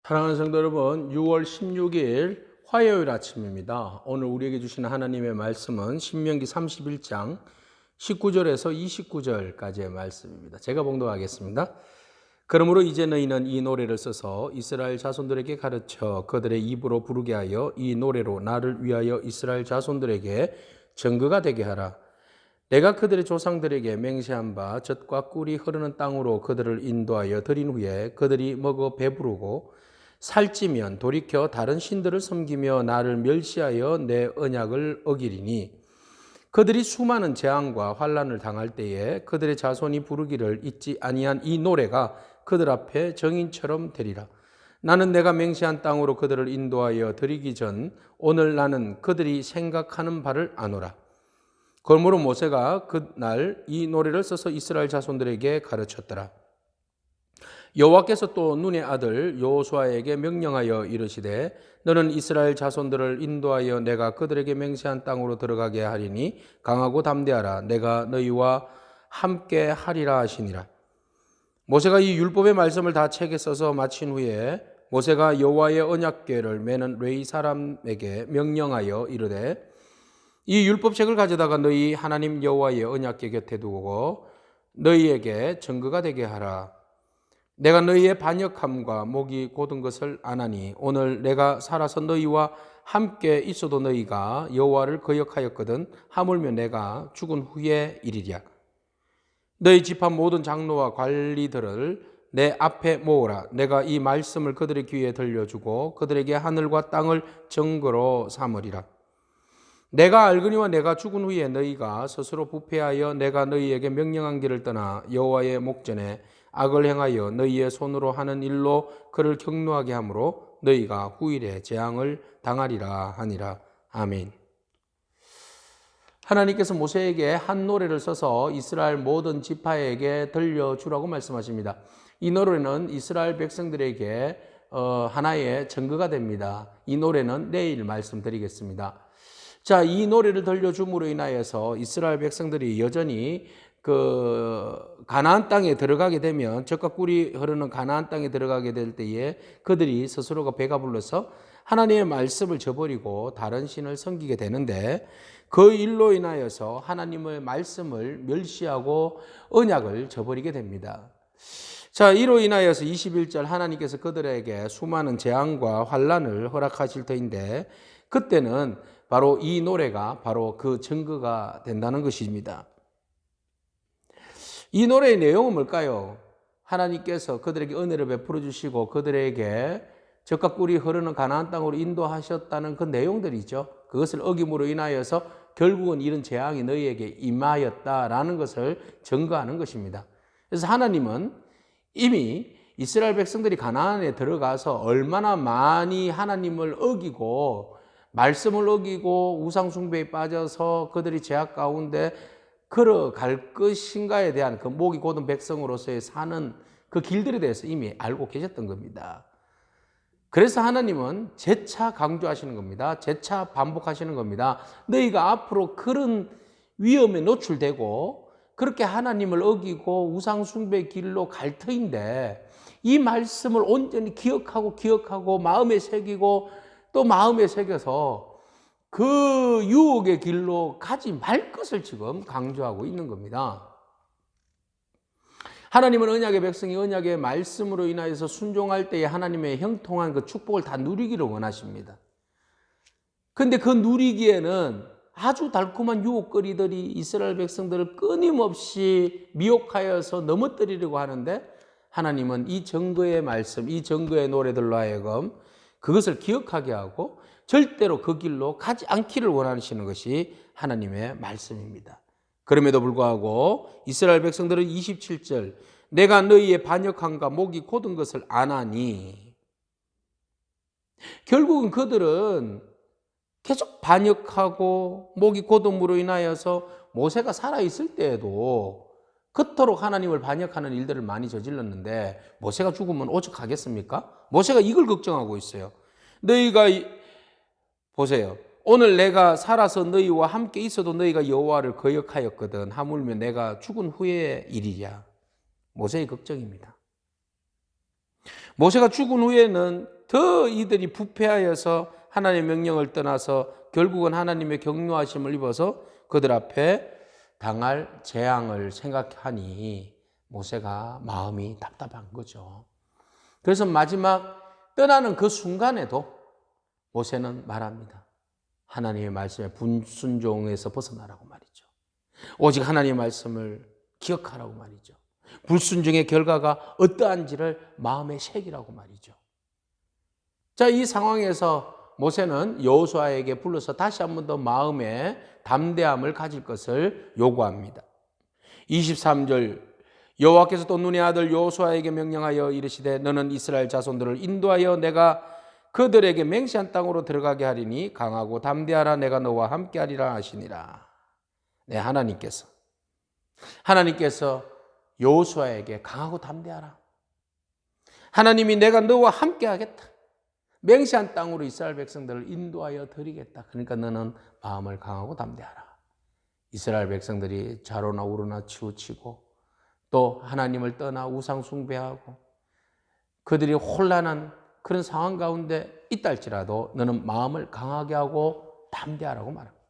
사랑하는 성도 여러분, 6월 16일 화요일 아침입니다. 오늘 우리에게 주시는 하나님의 말씀은 신명기 31장 19절에서 29절까지의 말씀입니다. 제가 봉독하겠습니다. 그러므로 이제 너희는 이 노래를 써서 이스라엘 자손들에게 가르쳐 그들의 입으로 부르게 하여 이 노래로 나를 위하여 이스라엘 자손들에게 증거가 되게 하라. 내가 그들의 조상들에게 맹세한 바 젖과 꿀이 흐르는 땅으로 그들을 인도하여 들인 후에 그들이 먹어 배부르고 살찌면 돌이켜 다른 신들을 섬기며 나를 멸시하여 내 언약을 어기리니 그들이 수많은 재앙과 환난을 당할 때에 그들의 자손이 부르기를 잊지 아니한 이 노래가 그들 앞에 정인처럼 되리라. 나는 내가 맹세한 땅으로 그들을 인도하여 드리기 전 오늘 나는 그들이 생각하는 바를 아노라. 그러므로 모세가 그날 이 노래를 써서 이스라엘 자손들에게 가르쳤더라. 여호와께서 또 눈의 아들 여호수아에게 명령하여 이르시되 너는 이스라엘 자손들을 인도하여 내가 그들에게 맹세한 땅으로 들어가게 하리니 강하고 담대하라. 내가 너희와 함께 하리라 하시니라. 모세가 이 율법의 말씀을 다 책에 써서 마친 후에 모세가 여호와의 언약궤를 매는 레위 사람에게 명령하여 이르되 이 율법책을 가져다가 너희 하나님 여호와의 언약궤 곁에 두고 너희에게 증거가 되게 하라. 내가 너희의 반역함과 목이 곧은 것을 아나니 오늘 내가 살아서 너희와 함께 있어도 너희가 여호와를 거역하였거든 하물며 내가 죽은 후에 이르랴. 너희 집안 모든 장로와 관리들을 내 앞에 모으라. 내가 이 말씀을 그들의 귀에 들려주고 그들에게 하늘과 땅을 증거로 삼으리라. 내가 알거니와 내가 죽은 후에 너희가 스스로 부패하여 내가 너희에게 명령한 길을 떠나 여호와의 목전에 악을 행하여 너희의 손으로 하는 일로 그를 격노하게 하므로 너희가 후일에 재앙을 당하리라 하니라. 아멘. 하나님께서 모세에게 한 노래를 써서 이스라엘 모든 지파에게 들려주라고 말씀하십니다. 이 노래는 이스라엘 백성들에게 하나의 증거가 됩니다. 이 노래는 내일 말씀드리겠습니다. 자, 이 노래를 들려줌으로 인하여서 이스라엘 백성들이 여전히 가나안 땅에 들어가게 되면 젖과 꿀이 흐르는 가나안 땅에 들어가게 될 때에 그들이 스스로가 배가 불러서 하나님의 말씀을 저버리고 다른 신을 섬기게 되는데 그 일로 인하여서 하나님의 말씀을 멸시하고 언약을 저버리게 됩니다. 자, 이로 인하여서 21절 하나님께서 그들에게 수많은 재앙과 환난을 허락하실 터인데 그때는 바로 이 노래가 바로 그 증거가 된다는 것입니다. 이 노래의 내용은 뭘까요? 하나님께서 그들에게 은혜를 베풀어 주시고 그들에게 젖과 꿀이 흐르는 가나안 땅으로 인도하셨다는 그 내용들이죠. 그것을 어김으로 인하여서 결국은 이런 재앙이 너희에게 임하였다라는 것을 증거하는 것입니다. 그래서 하나님은 이미 이스라엘 백성들이 가나안에 들어가서 얼마나 많이 하나님을 어기고 말씀을 어기고 우상숭배에 빠져서 그들이 죄악 가운데 걸어갈 것인가에 대한 그 목이 곧은 백성으로서의 사는 그 길들에 대해서 이미 알고 계셨던 겁니다. 그래서 하나님은 재차 강조하시는 겁니다. 재차 반복하시는 겁니다. 너희가 앞으로 그런 위험에 노출되고 그렇게 하나님을 어기고 우상숭배의 길로 갈 터인데 이 말씀을 온전히 기억하고 마음에 새기고 또 마음에 새겨서 그 유혹의 길로 가지 말 것을 지금 강조하고 있는 겁니다. 하나님은 언약의 백성이 언약의 말씀으로 인하여서 순종할 때에 하나님의 형통한 그 축복을 다 누리기를 원하십니다. 그런데 그 누리기에는 아주 달콤한 유혹거리들이 이스라엘 백성들을 끊임없이 미혹하여서 넘어뜨리려고 하는데 하나님은 이 증거의 말씀, 이 증거의 노래들로 하여금 그것을 기억하게 하고 절대로 그 길로 가지 않기를 원하시는 것이 하나님의 말씀입니다. 그럼에도 불구하고 이스라엘 백성들은 27절 내가 너희의 반역함과 목이 곧은 것을 아나니 결국은 그들은 계속 반역하고 목이 곧음으로 인하여서 모세가 살아있을 때에도 그토록 하나님을 반역하는 일들을 많이 저질렀는데 모세가 죽으면 오죽하겠습니까? 모세가 이걸 걱정하고 있어요. 너희가 보세요. 오늘 내가 살아서 너희와 함께 있어도 너희가 여호와를 거역하였거든 하물며 내가 죽은 후의 일이랴. 모세의 걱정입니다. 모세가 죽은 후에는 더 이들이 부패하여서 하나님의 명령을 떠나서 결국은 하나님의 격려하심을 입어서 그들 앞에 당할 재앙을 생각하니 모세가 마음이 답답한 거죠. 그래서 마지막 떠나는 그 순간에도 모세는 말합니다. 하나님의 말씀에 불순종에서 벗어나라고 말이죠. 오직 하나님의 말씀을 기억하라고 말이죠. 불순종의 결과가 어떠한지를 마음에 새기라고 말이죠. 자, 이 상황에서 모세는 여호수아에게 불러서 다시 한 번 더 마음에 담대함을 가질 것을 요구합니다. 23절 여호와께서 또 눈의 아들 여호수아에게 명령하여 이르시되 너는 이스라엘 자손들을 인도하여 내가 그들에게 맹세한 땅으로 들어가게 하리니 강하고 담대하라 내가 너와 함께하리라 하시니라. 네, 하나님께서 여호수아에게 강하고 담대하라. 하나님이 내가 너와 함께하겠다. 맹세한 땅으로 이스라엘 백성들을 인도하여 드리겠다. 그러니까 너는 마음을 강하고 담대하라. 이스라엘 백성들이 좌로나 우로나 치우치고 또 하나님을 떠나 우상 숭배하고 그들이 혼란한 그런 상황 가운데 있다 할지라도 너는 마음을 강하게 하고 담대하라고 말합니다.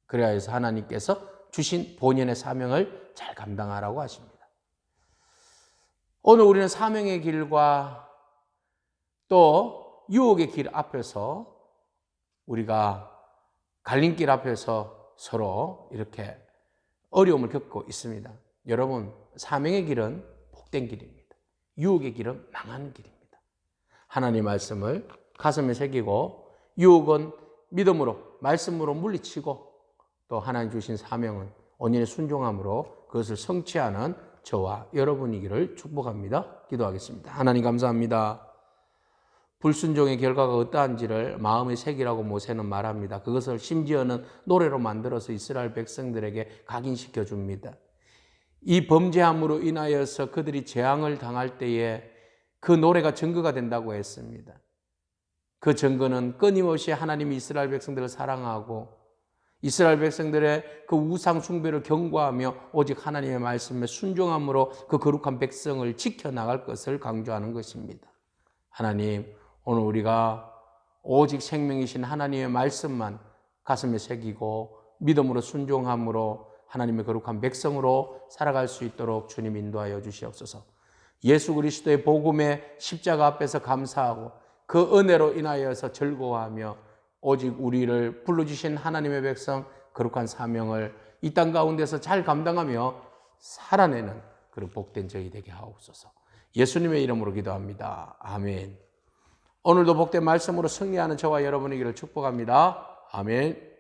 그래야 해서 하나님께서 주신 본연의 사명을 잘 감당하라고 하십니다. 오늘 우리는 사명의 길과 또 유혹의 길 앞에서 우리가 갈림길 앞에서 서로 이렇게 어려움을 겪고 있습니다. 여러분, 사명의 길은 복된 길입니다. 유혹의 길은 망하는 길입니다. 하나님의 말씀을 가슴에 새기고 유혹은 믿음으로 말씀으로 물리치고 또 하나님 주신 사명은 온전히 순종함으로 그것을 성취하는 저와 여러분이기를 축복합니다. 기도하겠습니다. 하나님 감사합니다. 불순종의 결과가 어떠한지를 마음에 새기라고 모세는 말합니다. 그것을 심지어는 노래로 만들어서 이스라엘 백성들에게 각인시켜 줍니다. 이 범죄함으로 인하여서 그들이 재앙을 당할 때에 그 노래가 증거가 된다고 했습니다. 그 증거는 끊임없이 하나님이 이스라엘 백성들을 사랑하고 이스라엘 백성들의 그 우상 숭배를 경고하며 오직 하나님의 말씀에 순종함으로 그 거룩한 백성을 지켜나갈 것을 강조하는 것입니다. 하나님, 오늘 우리가 오직 생명이신 하나님의 말씀만 가슴에 새기고 믿음으로 순종함으로 하나님의 거룩한 백성으로 살아갈 수 있도록 주님 인도하여 주시옵소서. 예수 그리스도의 복음의 십자가 앞에서 감사하고 그 은혜로 인하여서 즐거워하며 오직 우리를 불러주신 하나님의 백성 거룩한 사명을 이 땅 가운데서 잘 감당하며 살아내는 그런 복된 저희 되게 하옵소서. 예수님의 이름으로 기도합니다. 아멘. 오늘도 복된 말씀으로 승리하는 저와 여러분이기를 축복합니다. 아멘.